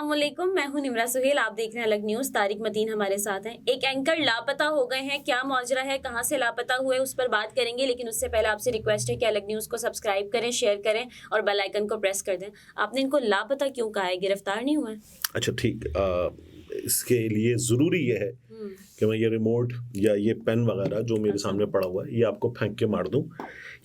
अस्सलामुअलैकुम, मैं हूं निमरा सुहेल। आप देख रहे हैं अलग न्यूज़। तारिक मतीन हमारे साथ हैं। एक एंकर लापता हो गए हैं, क्या माजरा है, कहां से लापता हुए, उस पर बात करेंगे। लेकिन उससे पहले आपसे रिक्वेस्ट है कि अलग न्यूज़ को सब्सक्राइब करें, शेयर करें और बेल आइकन को प्रेस कर दें। आपने इनको लापता क्यों कहा है? गिरफ्तार नहीं हुआ है? अच्छा ठीक, इसके लिए ज़रूरी ये है कि मैं ये रिमोट या ये पेन वगैरह जो मेरे सामने पड़ा हुआ है ये आपको फेंक के मार दूं।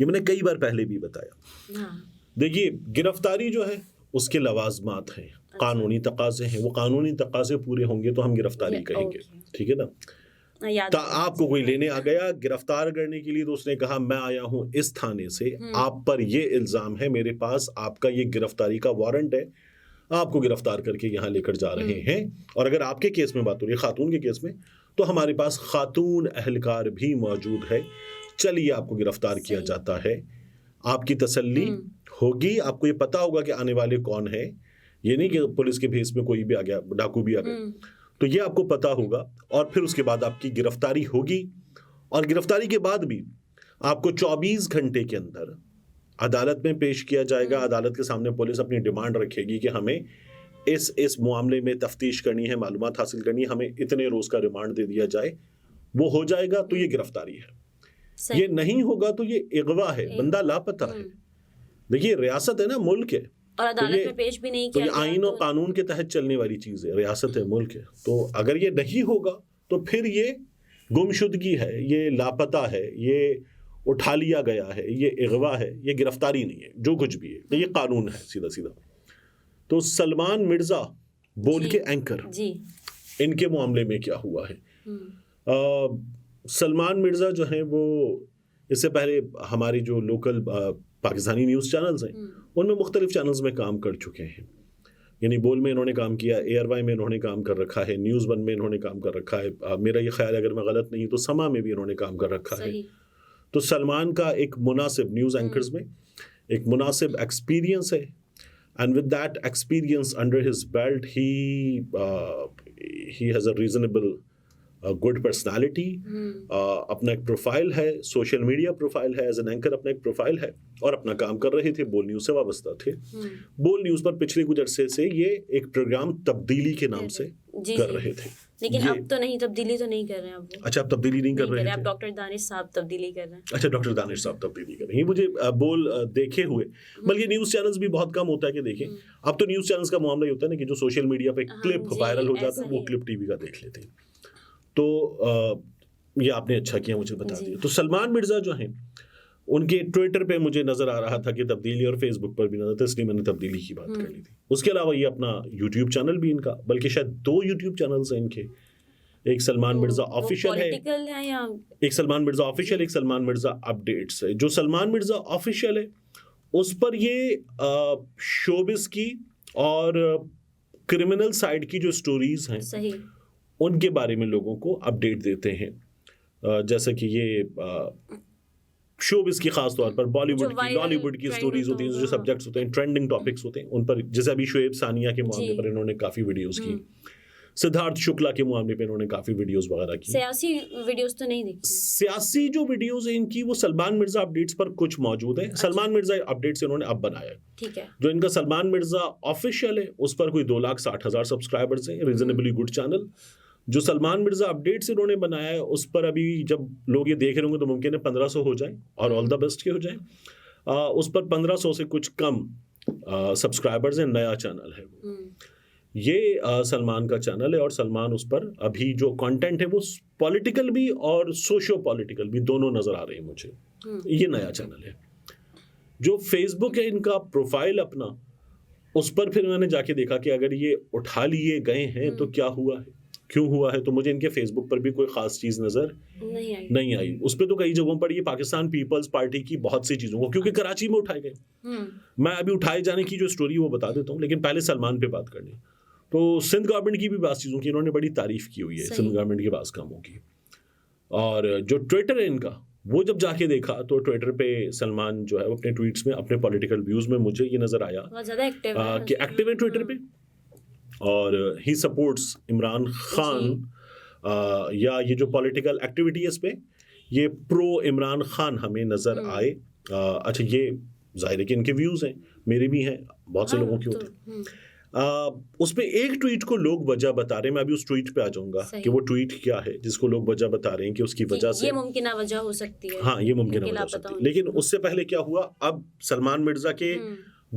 ये मैंने कई बार पहले भी बताया। देखिए, गिरफ्तारी जो है उसके लवाजमात हैं, कानूनी तकाजे हैं। वो कानूनी तकाजे पूरे होंगे तो हम गिरफ्तारी कहेंगे, ठीक है ना। तो आपको कोई लेने आ गया गिरफ्तार करने के लिए, तो उसने कहा मैं आया हूं इस थाने से, आप पर ये इल्ज़ाम है, मेरे पास आपका ये गिरफ्तारी का वारंट है, आपको गिरफ्तार करके यहाँ लेकर जा रहे हैं। और अगर आपके केस में बात हो रही है, खातून के केस में, तो हमारे पास खातून अहलकार भी मौजूद है, चलिए आपको गिरफ्तार किया जाता है। आपकी तसल्ली होगी, आपको ये पता होगा कि आने वाले कौन है। ये नहीं कि पुलिस के भेस में कोई भी आ गया, डाकू भी आ गया, तो ये आपको पता होगा। और फिर उसके बाद आपकी गिरफ्तारी होगी, और गिरफ्तारी के बाद भी आपको 24 घंटे के अंदर अदालत में पेश किया जाएगा। अदालत के सामने पुलिस अपनी डिमांड रखेगी कि हमें इस मामले में तफ्तीश करनी है, मालूमात हासिल करनी है, हमें इतने रोज का रिमांड दे दिया जाए। वो हो जाएगा तो ये गिरफ्तारी है। ये नहीं होगा तो ये इगवा है, बंदा लापता है। देखिए, रियासत है ना, मुल्क है, और अदालत में पेश भी नहीं किया तो ये आइन और कानून के तहत चलने वाली चीज है। रियासत है, मुल्क है, तो अगर ये नहीं होगा तो फिर ये गुमशुदगी है, ये लापता है, ये उठा लिया गया है, ये इगवा है, ये गिरफ्तारी नहीं है। जो कुछ भी है तो ये कानून है, सीधा सीधा। तो सलमान मिर्जा बोल के एंकर, इनके मामले में क्या हुआ है? सलमान मिर्जा जो हैं वो इससे पहले हमारी जो लोकल पाकिस्तानी न्यूज़ चैनल्स हैं उनमें मुख्तलिफ चैनल्स में काम कर चुके हैं। यानी बोल में इन्होंने काम किया, एयरवाई में इन्होंने काम कर रखा है, न्यूज़ वन में इन्होंने काम कर रखा है। मेरा ये ख्याल है, अगर मैं गलत नहीं तो समा में भी इन्होंने काम कर रखा है। तो सलमान का एक मुनासिब न्यूज़ एंकर्स में एक मुनासिब एक्सपीरियंस है, and with that experience under his belt he has a reasonable good personality. अपना एक प्रोफाइल है, सोशल मीडिया प्रोफाइल है, एज एन एंकर अपना एक प्रोफाइल है, और अपना काम कर रहे थे, बोल न्यूज़ से वाबस्ता थे। बोल न्यूज़ पर पिछले कुछ अरसे से ये एक प्रोग्राम तब्दीली के नाम से कर रहे थे। लेकिन अब तो नहीं, तब्दीली तो नहीं कर रहे हैं अब वो। अच्छा, अब तब्दीली नहीं कर रहे हैं, अब डॉक्टर दानिश साहब तब्दीली कर रहे हैं। अच्छा, डॉक्टर दानिश साहब तब्दीली कर रहे हैं। मुझे बोल देखे हुए, बल्कि न्यूज़ चैनल्स भी बहुत कम होता है कि देखें। अब तो न्यूज़ चैनल्स का मामला ही होता है ना कि जो सोशल मीडिया पे क्लिप वायरल हो जाता है वो क्लिप टीवी का देख लेते हैं। तो ये आपने अच्छा किया मुझे बता दिया। तो सलमान मिर्जा जो हैं, उनके ट्विटर पे मुझे नजर आ रहा था कि तब्दीली, और फेसबुक पर भी नजर था, इसलिए मैंने तब्दीली की बात कर ली थी। उसके अलावा ये अपना यूट्यूब चैनल भी इनका, बल्कि शायद 2 यूट्यूब चैनल्स हैं इनके। एक सलमान मिर्जा ऑफिशियल है, एक सलमान मिर्जा ऑफिशियल, एक सलमान मिर्जा अपडेट्स है। जो सलमान मिर्जा ऑफिशियल है उस पर ये शोबिस की और क्रिमिनल साइड की जो स्टोरीज हैं उनके बारे में लोगों को अपडेट देते हैं। जैसे कि ये शोबिस की खास तौर पर बॉलीवुड की, लॉलीवुड की स्टोरीज होती हैं, जो सब्जेक्ट्स होते हैं, ट्रेंडिंग टॉपिक्स होते हैं, उन पर, जैसे अभी शुएब सानिया के मामले पर इन्होंने काफ़ी वीडियोस की, सिद्धार्थ शुक्ला के मामले पे इन्होंने काफ़ी वीडियोस वगैरह की। सियासी वीडियोस तो नहीं देखी? सियासी जो वीडियोस हैं इनकी वो सलमान मिर्जा अपडेट्स पर कुछ मौजूद है। सलमान मिर्जा अपडेट्स इन्होंने अब बनाया है, ठीक है। जो इनका सलमान मिर्जा ऑफिशियल है उस पर कोई 2,60,000 सब्सक्राइबर्स हैं, रीजनेबली गुड चैनल। जो सलमान मिर्जा अपडेट्स इन्होंने बनाया है उस पर अभी जब लोग ये देख रहे होंगे तो मुमकिन है 1500 हो जाए, और ऑल द बेस्ट के हो जाए। उस पर 1500 से कुछ कम सब्सक्राइबर्स हैं, नया चैनल है वो। ये सलमान का चैनल है, और सलमान उस पर अभी जो कंटेंट है वो पॉलिटिकल भी और सोशियो पॉलिटिकल भी दोनों नजर आ रहे हैं मुझे। ये नया चैनल है। जो फेसबुक है इनका प्रोफाइल अपना, उस पर फिर मैंने जाके देखा कि अगर ये उठा लिए गए हैं तो क्या हुआ है, क्यों हुआ है। तो मुझे इनके फेसबुक पर भी कोई खास चीज नजर नहीं आई। उस पर तो कई जगहों पर ये पाकिस्तान पीपल्स पार्टी की बहुत सी चीजों को, क्योंकि कराची में उठाए गए, मैं अभी उठाए जाने की जो स्टोरी वो बता देता हूँ, लेकिन पहले सलमान पे बात करनी। तो सिंध गवर्नमेंट की भी बात चीज़ों की इन्होंने बड़ी तारीफ की हुई है, सिंध गवर्नमेंट की बात कामों की। और जो ट्विटर है इनका, वो जब जाके देखा तो ट्विटर पे सलमान जो है वो अपने ट्वीट्स में, अपने पॉलिटिकल व्यूज में मुझे ये नजर आया कि एक्टिव है ट्विटर पे, और ही सपोर्ट्स इमरान खान, या ये जो पॉलिटिकल एक्टिविटी है इस पे ये प्रो इमरान खान हमें नजर आए। अच्छा, ये जाहिर है कि इनके व्यूज हैं, मेरे भी हैं, बहुत से लोगों के होते हैं। उसमें एक ट्वीट को लोग वजह बता रहे हैं, मैं अभी उस ट्वीट पे आ जाऊंगा सही। कि वो ट्वीट क्या है जिसको लोग वजह बता रहे हैं कि उसकी वजह से ये मुमकिन वजह हो सकती है। हाँ ये मुमकिन इनके वजह हो लापता सकती है। होने लेकिन से। उससे पहले क्या हुआ, अब सलमान मिर्जा के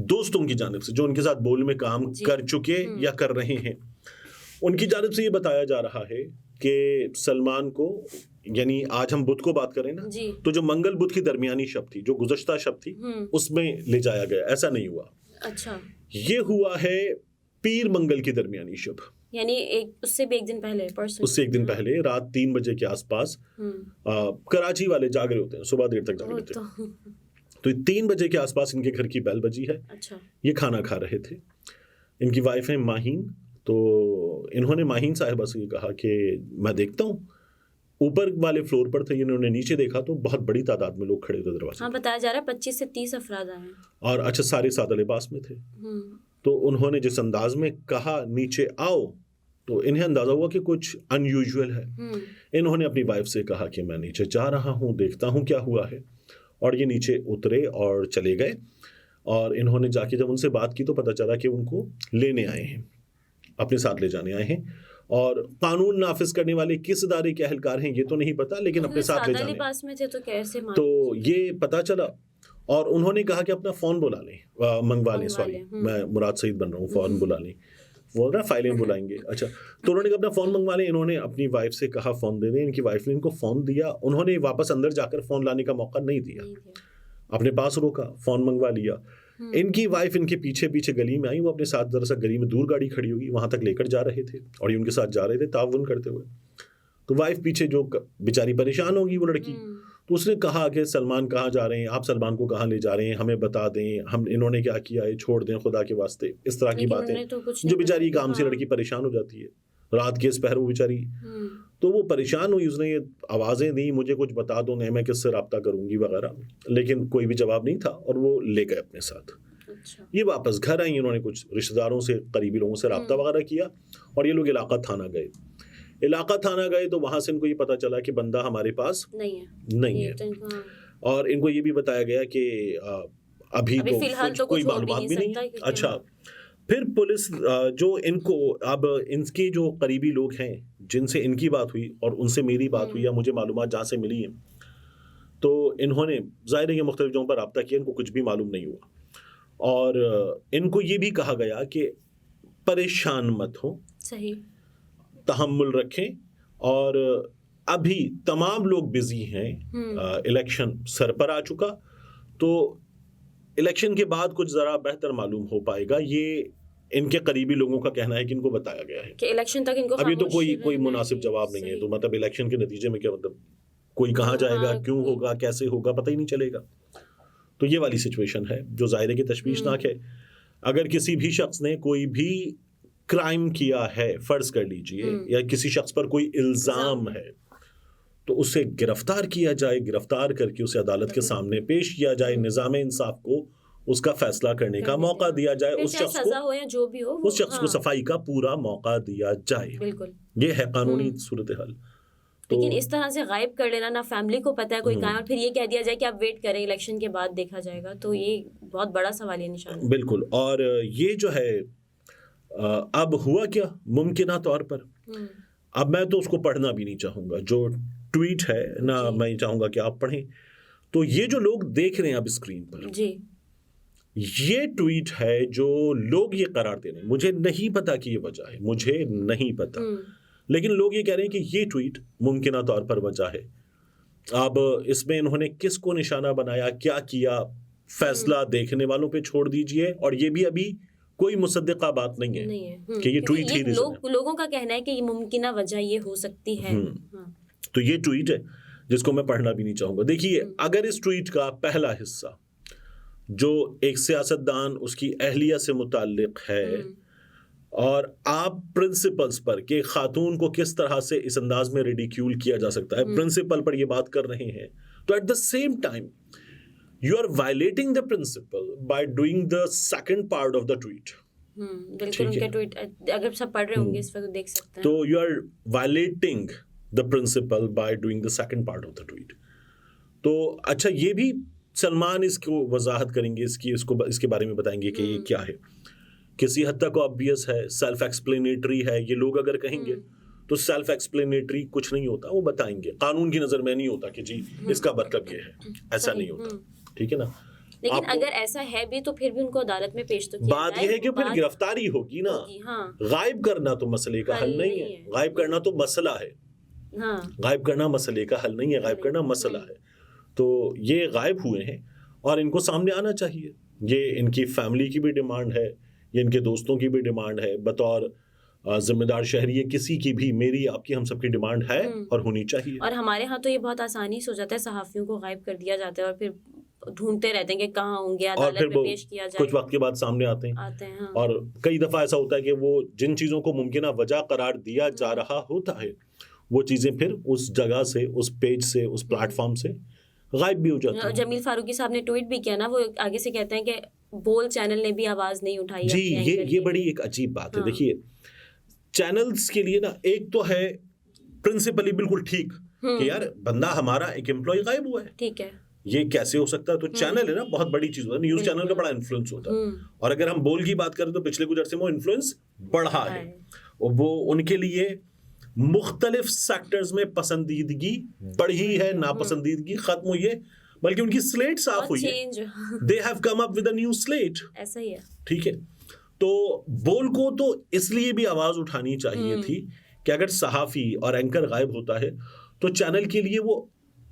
दोस्तों की जानिब से जो उनके साथ बोल में काम जी। कर चुके या कर रहे हैं, उनकी जानिब से ये बताया जा रहा है कि सलमान को, यानी आज हम बुध को बात करें ना, जी। तो जो मंगल बुध की दरमियानी शब थी, जो गुज़श्ता शब थी, उसमें ले जाया गया, ऐसा नहीं हुआ। अच्छा, ये हुआ है पीर मंगल की दरमियानी शब, यानी उससे भी एक दिन पहले, परसों। उससे एक दिन पहले रात 3 बजे के आसपास कराची वाले जाग रहे होते हैं, सुबह देर तक जाग रहे थे, तो 3 बजे के आसपास इनके घर की बेल बजी है। अच्छा। ये खाना खा रहे थे, इनकी वाइफ है माहीन, तो इन्होंने माहीन साहिबा से कहा कि मैं देखता हूँ, ऊपर वाले फ्लोर पर थे, इन्होंने नीचे देखा तो बहुत बड़ी तादाद में लोग खड़े थे दरवाजे। हाँ, बताया जा रहा है 25 से 30 अफराद आए हैं। और अच्छा, सारे सादा लिबास में थे। तो उन्होंने जिस अंदाज में कहा नीचे आओ, तो इन्हें अंदाजा हुआ कि कुछ अनयूजुअल है। इन्होंने अपनी वाइफ से कहा कि मैं नीचे जा रहा हूँ, देखता हूँ क्या हुआ है, और ये नीचे उतरे और चले गए। और इन्होंने जाके जब उनसे बात की तो पता चला कि उनको लेने आए हैं, अपने साथ ले जाने आए हैं, और कानून नाफिज करने वाले किस इदारे के अहलकार हैं ये तो नहीं पता, लेकिन अपने साथ ले जाने पास में थे तो कैसे तो ये पता चला। और उन्होंने कहा कि अपना फ़ोन बुला लें, मंगवा लें, सॉरी मैं मुराद सईद बन रहा हूँ, फ़ोन बुला लें, बोल रहा फाइलें बुलाएंगे। अच्छा, तो उन्होंने कहा अपना फ़ोन मंगवा लें। इन्होंने अपनी वाइफ से कहा फ़ोन दे दें, इनकी वाइफ ने इनको फ़ोन दिया। उन्होंने वापस अंदर जाकर फ़ोन लाने का मौका नहीं दिया, अपने पास रोका, फ़ोन मंगवा लिया। इनकी वाइफ इनके पीछे पीछे गली में आई, वो अपने साथ दरअसल गली में दूर गाड़ी खड़ी होगी, वहां तक लेकर जा रहे थे और ये उनके साथ जा रहे थे ताउन करते हुए। तो वाइफ पीछे जो बेचारी परेशान होगी वो लड़की, तो उसने कहा कि सलमान कहाँ जा रहे हैं आप, सलमान को कहाँ ले जा रहे हैं, हमें बता दें, हम इन्होंने क्या किया है, छोड़ दें खुदा के वास्ते, इस तरह की बातें जो बेचारी काम से लड़की परेशान हो जाती है, रात के इस पहर वो बेचारी, तो वो परेशान हुई, उसने ये आवाज़ें दी मुझे कुछ बता दो, नहीं मैं किससे रब्ता करूंगी वगैरह, लेकिन कोई भी जवाब नहीं था और वो ले गए अपने साथ। अच्छा। ये वापस घर आई, इन्होंने कुछ रिश्तेदारों से, करीबी लोगों से रब्ता वगैरह किया और ये लोग इलाका थाना गए तो वहां से इनको ये पता चला कि बंदा हमारे पास नहीं है। और इनको ये भी बताया गया कि अभी तो फिलहाल तो कोई मालूमात भी नहीं। अच्छा, फिर पुलिस जो इनको, अब इनके जो करीबी लोग हैं जिनसे इनकी बात हुई और उनसे मेरी बात हुई या मुझे मालूमात जहाँ से मिली है, तो इन्होंने ज़ाहिर है कि मुख्तलिफ जगहों पर रब्ता किया, इनको कुछ भी मालूम नहीं हुआ। और इनको ये भी कहा गया कि परेशान मत हो, सही, तहम्मुल रखें, और अभी तमाम लोग बिजी हैं, इलेक्शन सर पर आ चुका, तो इलेक्शन के बाद कुछ ज़रा बेहतर मालूम हो पाएगा। ये इनके करीबी लोगों का कहना है कि इनको बताया गया है कि इलेक्शन तक इनको अभी तो कोई मुनासिब जवाब नहीं है, तो मतलब इलेक्शन के नतीजे में क्या मतलब, कोई कहाँ जाएगा, क्यों होगा, कैसे होगा, पता ही नहीं चलेगा। तो ये वाली सिचुएशन है जो ज़ाहिर है कि तशवीशनाक है। अगर किसी भी शख्स ने कोई भी क्राइम किया है, फर्ज कर लीजिए, या किसी शख्स पर कोई इल्ज़ाम है, तो उसे गिरफ्तार किया जाए, गिरफ्तार करके उसे अदालत के सामने पेश किया जाए, निज़ाम इंसाफ को उसका फैसला करने का मौका दिया जाए, उस शख्स को जो भी हो, उस शख्स को सफाई का पूरा मौका दिया जाए। बिल्कुल, ये है कानूनी सूरत हाल। लेकिन इस तरह से गायब कर लेना, ना फैमिली को पता है कोई कहाँ है, और फिर ये कह दिया जाए कि आप वेट करें, इलेक्शन के बाद देखा जाएगा, तो ये बहुत बड़ा सवालिया निशान है। बिल्कुल। और ये जो है अब हुआ क्या मुमकिना तौर पर, अब मैं तो उसको पढ़ना भी नहीं चाहूँगा, जो ट्वीट है ना, मैं चाहूँगा कि आप पढ़ें। तो ये जो लोग देख रहे हैं अब स्क्रीन पर जी, ये ट्वीट है जो लोग ये करार दे रहे हैं, मुझे नहीं पता कि ये वजह है, मुझे नहीं पता, लेकिन लोग ये कह रहे हैं कि ये ट्वीट मुमकिना तौर पर वजह है। अब इसमें इन्होंने किसको निशाना बनाया, क्या किया, फैसला देखने वालों पे छोड़ दीजिए, और ये भी अभी कोई मुसद्दिका बात नहीं है कि ये ट्वीट ही लोगों का कहना है कि ये मुमकिना वजह ये हो सकती है। तो ये ट्वीट है जिसको मैं पढ़ना भी नहीं चाहूँगा। देखिए, अगर इस ट्वीट का पहला हिस्सा जो एक सियासतदान उसकी अहलिया से मुताल्लिक है, और आप प्रिंसिपल्स पर कि खातून को किस तरह से इस अंदाज में रिडिक्यूल किया जा सकता है, प्रिंसिपल पर ये बात कर रहे हैं, तो at the same time you are violating the principle by doing the second part of the tweet. बिल्कुल, उनके ट्वीट अगर सब पढ़ रहे होंगे इस वक्त तो देख सकते हैं। तो you are violating the principle by doing the second part of the tweet. तो अच्छा, ये भी सलमान इसको वजाहत करेंगे, इसके बारे में बताएंगे कि ये क्या है। किसी हद तक ऑब्वियस है, सेल्फ एक्सप्लेनेटरी है, ये लोग अगर कहेंगे तो सेल्फ एक्सप्लेनेटरी कुछ नहीं होता, वो बताएंगे। कानून की नजर में नहीं होता कि जी इसका मतलब ये है, ऐसा नहीं होता, ठीक है ना। लेकिन अगर ऐसा है भी तो फिर भी उनको अदालत में पेश तो किया बात यह है कि फिर गिरफ्तारी होगी ना। हाँ। गायब करना तो मसले का हल नहीं है, गायब करना तो मसला है। हाँ। गायब करना मसले का हल नहीं है, गायब करना मसला है। तो ये गायब हुए हैं और इनको सामने आना चाहिए। ये इनकी फैमिली की भी डिमांड है, ये इनके दोस्तों की भी डिमांड है, बतौर जिम्मेदार शहरी है किसी की भी, मेरी आपकी, हम सबकी डिमांड है और होनी चाहिए। और हमारे यहाँ तो ये बहुत आसानी से हो जाता है, सहाफियों को गायब कर दिया जाता है और फिर ढूंढते रहते हैं कि कहाँ होंगे, अदालत में पेश किया जाए, कुछ वक्त के बाद सामने आते हैं। हाँ। और कई दफा ऐसा होता है कि वो जिन चीजों को मुमकिन वजह करार दिया जा रहा होता है, वो चीजें फिर उस जगह से, उस पेज से, उस प्लेटफॉर्म से गायब भी हो जाती है। जमील फारूकी साहब ने ट्वीट भी किया ना, वो आगे से कहते हैं कि बोल चैनल ने भी आवाज नहीं उठाई जी। ये बड़ी एक अजीब बात है। देखिए, चैनल्स के लिए ना, एक तो है प्रिंसिपली बिल्कुल ठीक कि यार बंदा हमारा एक एम्प्लॉय गायब हुआ है, ठीक है, ये कैसे हो सकता है। तो चैनल है ना, बहुत बड़ी चीज होता है, न्यूज चैनल का बड़ा इन्फ्लुएंस होता है। और अगर हम बोल की बात करें तो पिछले कुछ अर्से में वो इन्फ्लुएंस बढ़ा है, और वो उनके लिए मुख्तलिफ सेक्टर्स में पसंदीदगी बढ़ी है, नापसंदीदगी खत्म हुई है, बल्कि उनकी स्लेट साफ हुई है। They have come up with a new slate, ऐसा ही है, ठीक है। तो बोल को तो इसलिए भी आवाज उठानी चाहिए थी कि अगर सहाफी और एंकर गायब होता है तो चैनल के लिए वो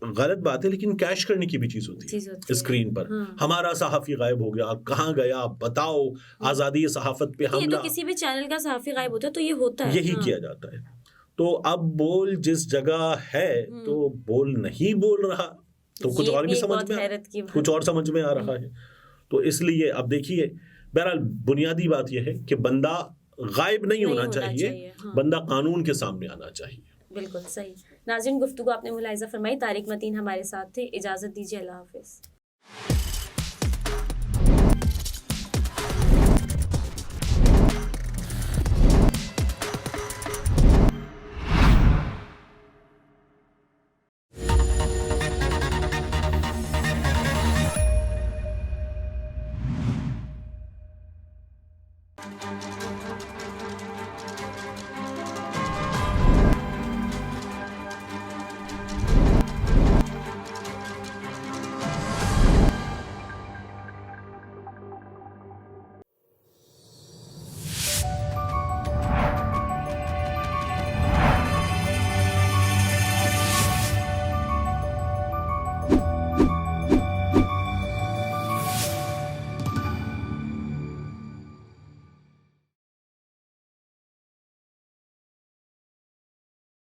गलत बात है, लेकिन कैश करने की भी चीज होती है स्क्रीन पर। हमारा सहाफी गायब हो गया, कहाँ गया बताओ, आजादी सहाफत पे हमला। तो किसी भी चैनल का सहाफी गायब होता है तो ये होता है, यही किया जाता है। तो अब बोल जिस जगह है तो बोल नहीं बोल रहा, तो कुछ और भी समझ में, कुछ और समझ में आ रहा है। तो इसलिए अब देखिए, बहरहाल बुनियादी बात यह है कि बंदा गायब नहीं होना चाहिए, बंदा कानून के सामने आना चाहिए। बिल्कुल सही। नाज़रीन, गुफ्तगू आपने मुलाहिज़ा फरमाई। तारिक मतीन हमारे साथ थे। इजाज़त दीजिए, अल्लाह हाफिज़।